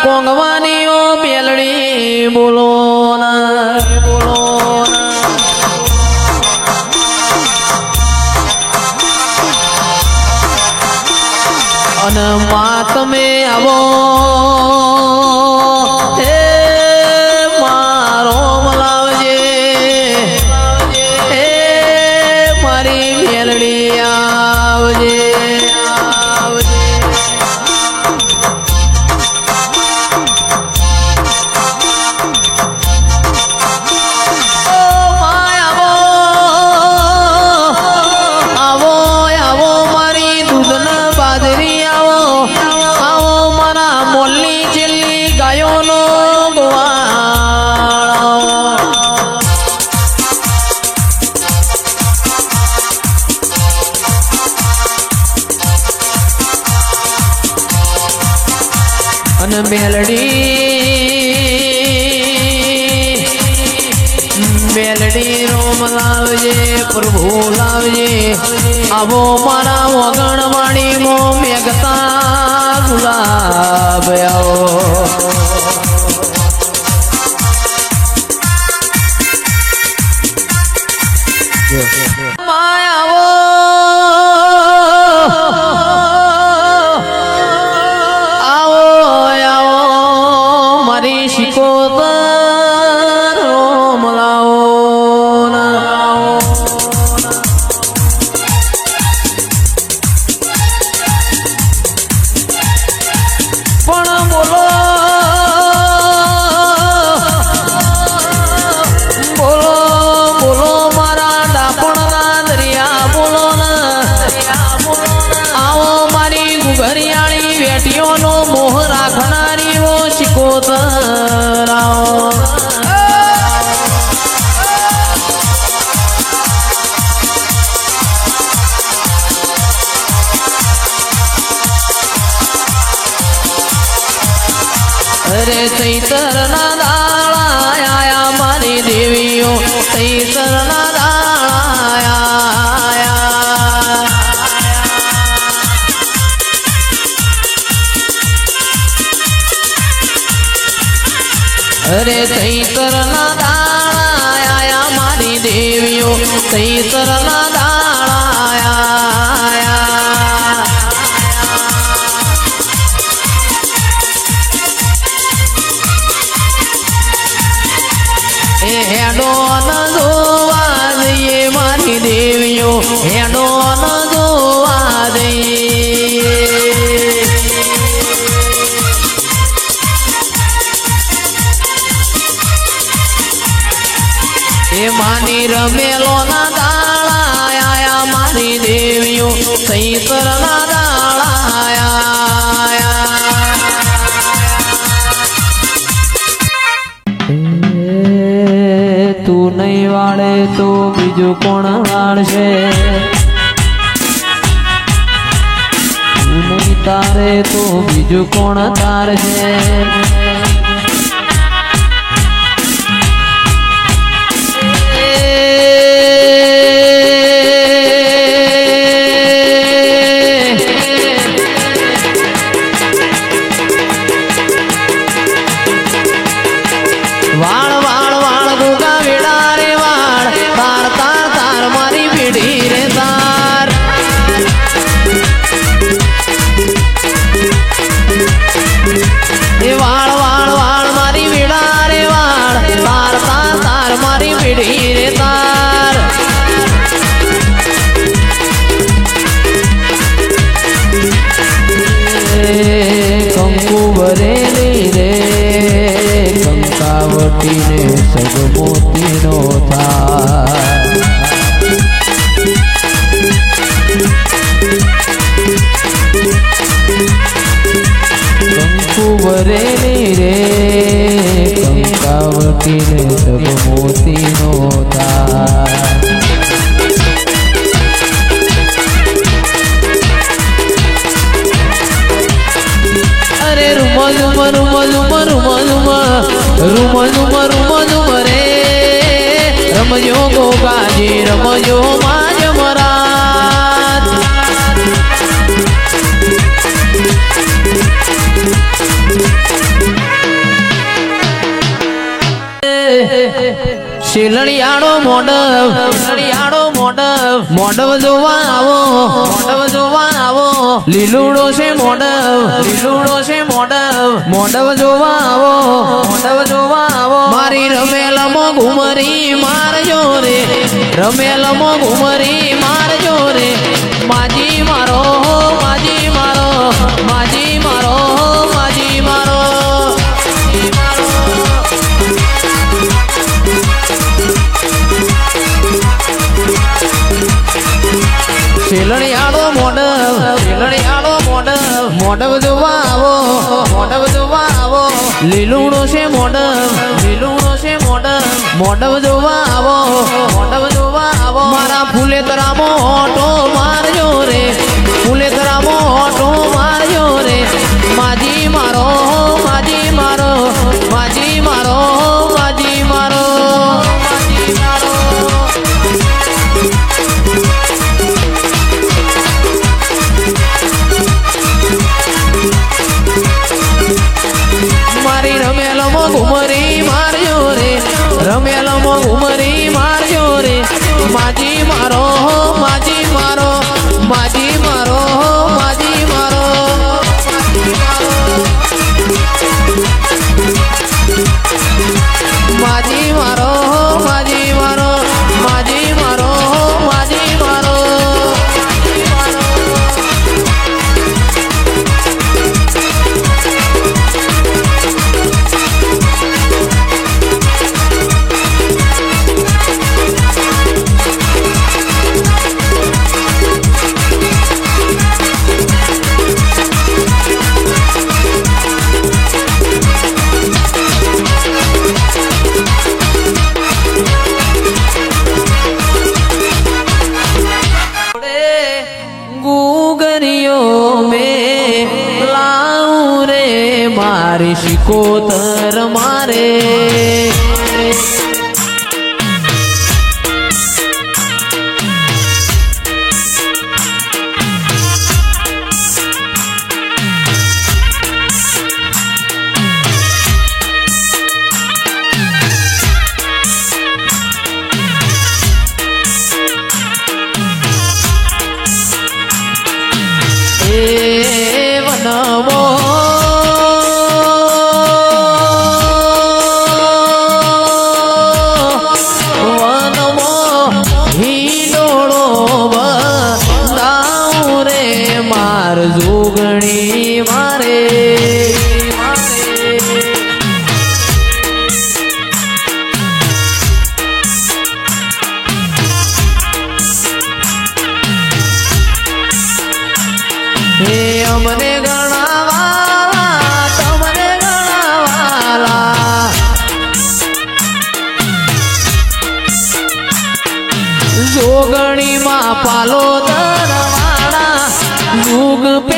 કોંગવાનીઓ મેલડી બોલો ના બોલો અને માં તમે આવો હે મારો મલાવજે હે મારી મેલડી આવજે અને મેલડી રોમ લાવજે પ્રભુ લાવજે આવો મારા વગણવાણી મો મેઘતા ગુલાબ આવો મોહ રાખનારી ઓ શિકોતરાઓ અરે ચૈતર ના દાળા આયા મારી દેવીઓ ચૈતર ના દાળા અરે ચૈતર ના દાળા આયા મારી દેવીઓ ચૈતર ના દાળા એ હેડો ન જોવા દઈએ મારી દેવીઓ હેડો ન જોવા દઈએ એ માની રમેલો ના દાળા આયા મારી દેવીઓ ચૈતર ના દાળા તું નહીં વાળે તો બીજું કોણ વાળશે તું નહીં તારે તો બીજું કોણ તારશે વાળ વાળ વાળ ગુગા વેડા રે વાળ તાર તાર તાર મારી પીડી રે તાર એ વાળ વાળ વાળ મારી વેડા રે વાળ તાર તાર તાર મારી પીડી રે તાર કંકુ ભરેલી રે કંકાવટીને સગમોતીનો થાર કંકુ ભરેલી રે કંકાવટીને સગમોતીનો થાર અરે room room room room room room room room room રે રમજો ગોગાજી રમજો માં જમરાત શિલડિયાળો મોડવ જોવા આવો લીલુડો છે મોડવ જોવા આવો મારી રમેલમાં ઘુમરી મારજો રે માજી મારો શેલડિયાળો મોડવ જોવા આવો લીલુડો છે મોડવ જોવા આવો મારા ફુલેતરામાં ઓટો મારજો રે માજી મારો મારી રમેલમાં ઘુમરી મારજો રે માજી મારો માજી મારો મારી શિકોતર મારે વનમો જોગણી મારે હે અમને ગણાવાલા તમને ગણાવાલા જોગણીમાં પાલો દરવાળા યુગ પે